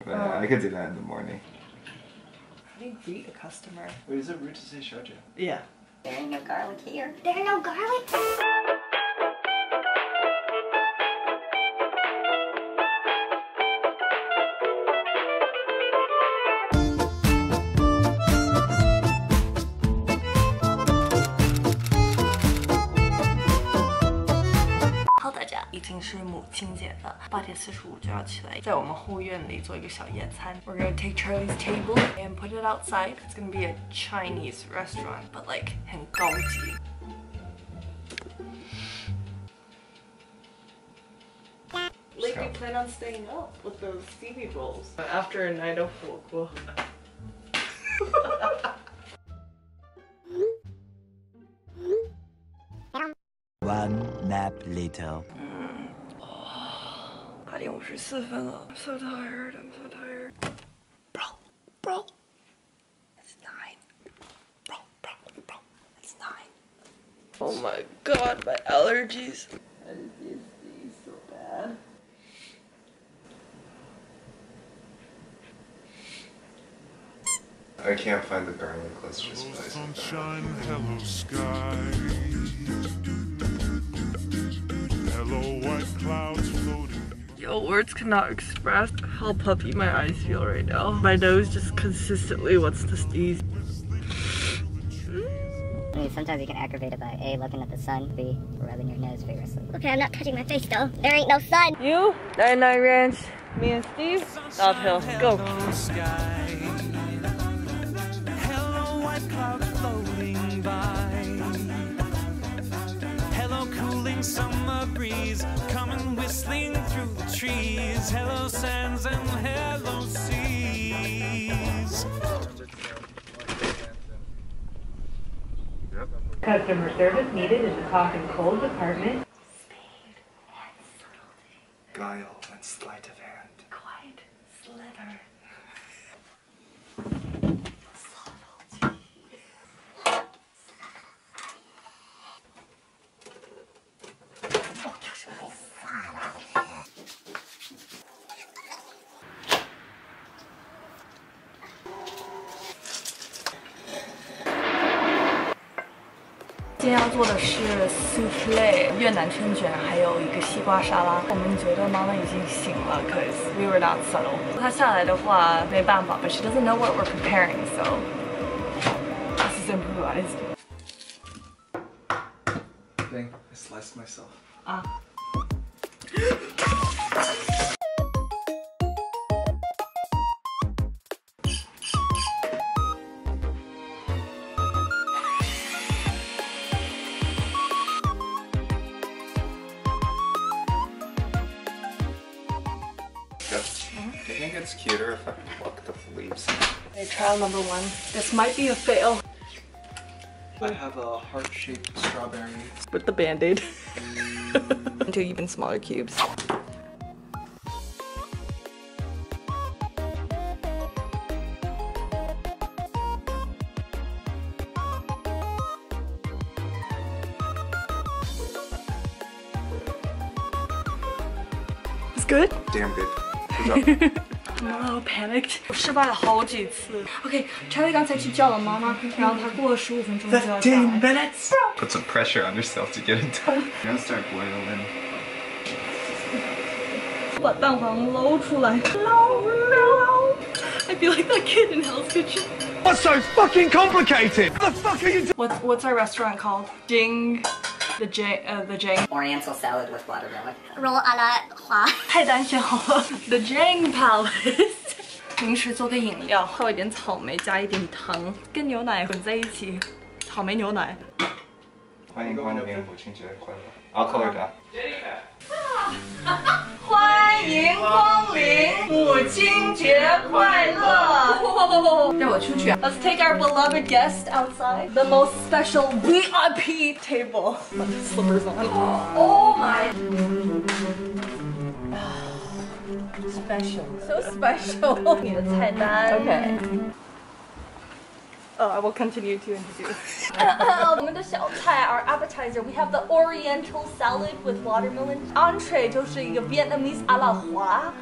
but I could do that in the morning. How do you greet a customer? Wait, is it rude to say shoja? Yeah. There ain't no garlic here. There ain't no garlic? Hello， 大家，已经是母亲节了，8点45就要起来，在我们后院里做一个小夜餐。We're gonna take Charlie's table and put it outside. It's gonna be a Chinese restaurant, but like 很高级。Like you plan on staying up with those seaweed rolls after a night of 火锅。One nap later. 8点54分了。I'm so tired. I'm so tired. Bro. It's 9. Bro. It's 9. Oh my god, my allergies. My PTSD is so bad. I can't find the garlic. Let's just buy some sunshine, hello sky. Hello white clouds floating. Yo, words cannot express how puffy my eyes feel right now. My nose just consistently wants to sneeze. I mean, sometimes you can aggravate it by A, looking at the sun, B, rubbing your nose vigorously. Okay, I'm not touching my face though. There ain't no sun. You, 99 Ranch, me and Steve, South Hill. Go. Hello, white clouds floating by. Hello, cooling summer breeze coming whistling through the trees. Hello, sands and hello, seas. Customer service needed in the cough and cold department. Speed and subtlety. guile and sleight of hand. Quite slither. Subtlety. 今天要做的是 Soufflé 越南春卷，还有一个西瓜沙拉。我们觉得妈妈已经醒了 ，cause we were not subtle。她下来的话没办法 ，but she doesn't know what we're preparing, so this is improvised. Dang, I sliced myself. 啊。I think it's cuter if I pluck the leaves. Okay, trial number 1. This might be a fail. I have a heart-shaped strawberry. With the band-aid. Into even smaller cubes. It's good? Damn good. Good job. I'm a little panicked. 我失败了好几次。OK，Charlie 刚才去叫了妈妈，然后他过了15分钟就要下来。15 minutes? Put some pressure on yourself to get it done. You're gonna start boiling. 把蛋黄捞出来。捞。I feel like that kid in Hell's Kitchen. What's so fucking complicated? What the fuck are you doing? What's our restaurant called? Jing. The Jang. Oriental salad with watermelon. Roll a la 花。太单选好了。The Jang Palace. 平时做个饮料，泡一点草莓，加一点糖，跟牛奶混在一起，草莓牛奶。欢迎光临，母亲节快乐。I'll color that. 欢迎光临，母亲节快乐！带我出去。Let's take our beloved guest outside. The most special VIP table. Put the slippers on. Oh my. Special. So special. 你的菜单。Okay. I will continue to introduce. 我们的小菜 our appetizer, we have the Oriental salad with watermelon. Entree 就是一个 Vietnamese 阿拉花，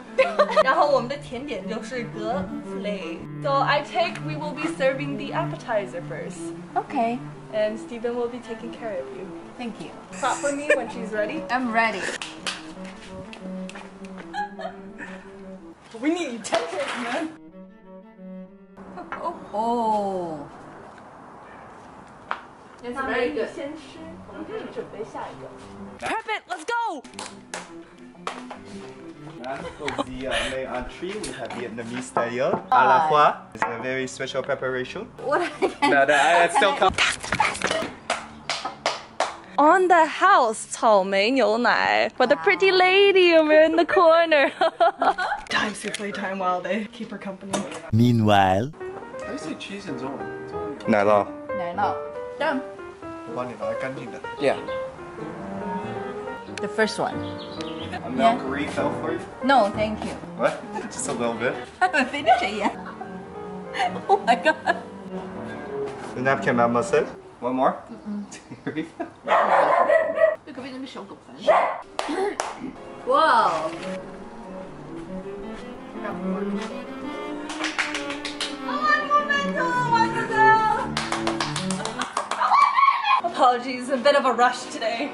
然后我们的甜点就是格子类。So I take we will be serving the appetizer first. Okay. And Stephen will be taking care of you. Thank you. Clap for me when she's ready. I'm ready. We need utensils, man. Oh. It's very good. 先吃，我们开始准备下一个。Prep it. Let's go. For the main entree, we have Vietnamese style à la fois. It's a very special preparation. What? No, I still come. On the house, 草莓牛奶 for the pretty lady over in the corner. Time soufflé time while they keep her company. Meanwhile, How do you say cheese in 中文？奶酪。奶酪 Done. 我帮你拿干净的。 Yeah. The first one. A milk refill for you? No, thank you. What? Just a little bit. 非得这样 Oh my god. The napkin mama said. One more? Refill. 这隔壁那个小狗烦。哇。Apologies, a bit of a rush today.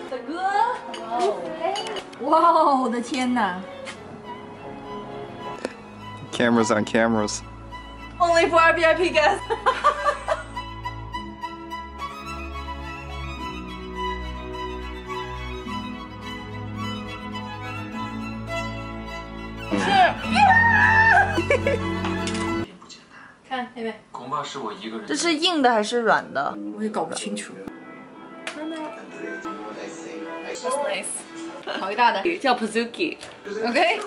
大哥，哇，我的天哪 Cameras on cameras. Only for our VIP guests. 看妹妹，恐怕是我一个人。这是硬的还是软的？我也搞不清楚。That's nice. 好一大的，叫 Pazuki. OK。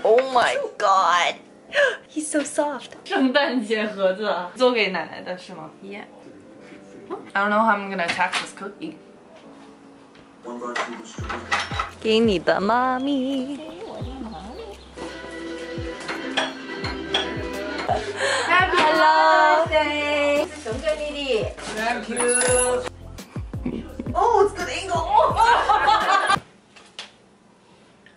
Oh my god. He's so soft. 圣诞节盒子啊，做给奶奶的是吗 Yeah. I don't know how I'm gonna attack this cookie. 给你的妈咪。Hello. 对，送给你的。Thank you. Oh, it's good angle.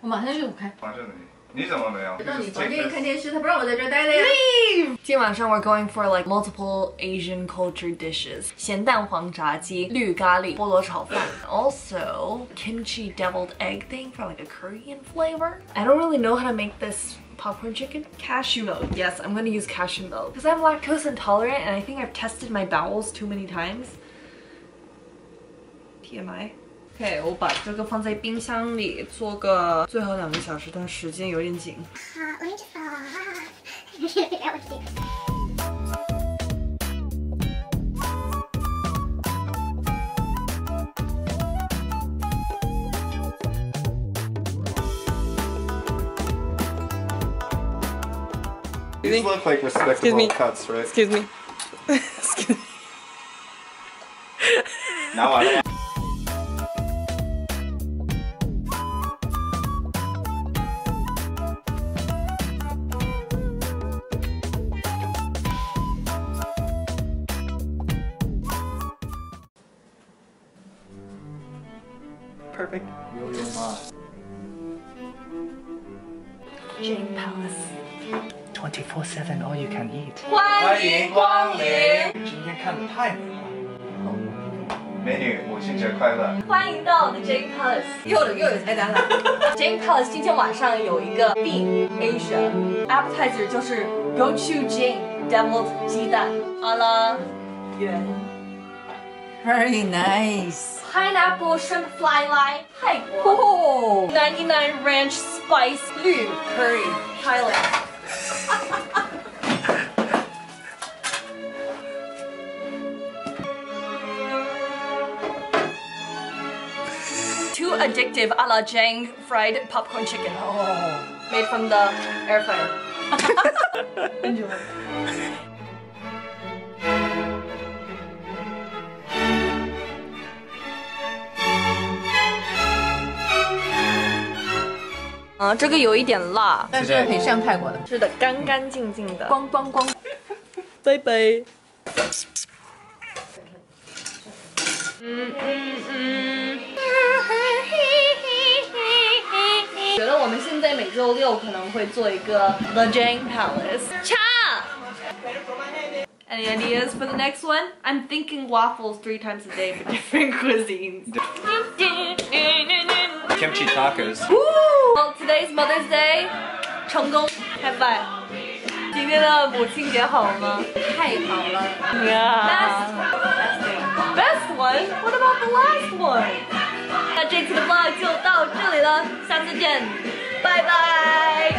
我马上就开。放这里。你怎么没有？让你房间看电视，他不让我在这儿待的呀。今天晚上 we're going for like multiple Asian culture dishes. 咸蛋黄炸鸡、绿咖喱、菠萝炒饭 Also, kimchi deviled egg thing for like a Korean flavor. I don't really know how to make this popcorn chicken. Cashew milk. Yes, I'm gonna use cashew milk. Because I'm lactose intolerant and I think I've tested my bowels too many times. TMI. OK， 我把这个放在冰箱里做个最后2个小时，但时间有点紧。Let me just figure out what to do. These look like respectable cuts, right? Excuse me. Excuse me. Now I. Perfect. Jang Palace. 24/7 all you can eat. 欢迎光临！今天看的太美了。美女，母亲节快乐！欢迎到我的 Jang Palace。又有菜单了。Jang Palace 今天晚上有一个 Beef Asia appetizer， 就是 gochujang deviled 鸡蛋阿拉圆 Very nice. pineapple shrimp fly line 泰国 99 ranch spice 绿 curry Thailand。Too addictive a la Jang fried popcorn chicken. Oh, made from the air fryer. Enjoy.啊，这个有一点辣，但是很像泰国的，是的，干干净净的。光光光。拜拜。觉得我们现在每周六可能会做一个 The Jang Palace。Any ideas for the next one? I'm thinking waffles 3 times a day for different cuisines. Kimchi tacos. Woo! Well, today's Mother's Day. 成功 High five. 今天的母亲节好吗？太好了。 Yeah. Best one? What about the last one? 那这期的 vlog 就到这里了，下次见，拜拜。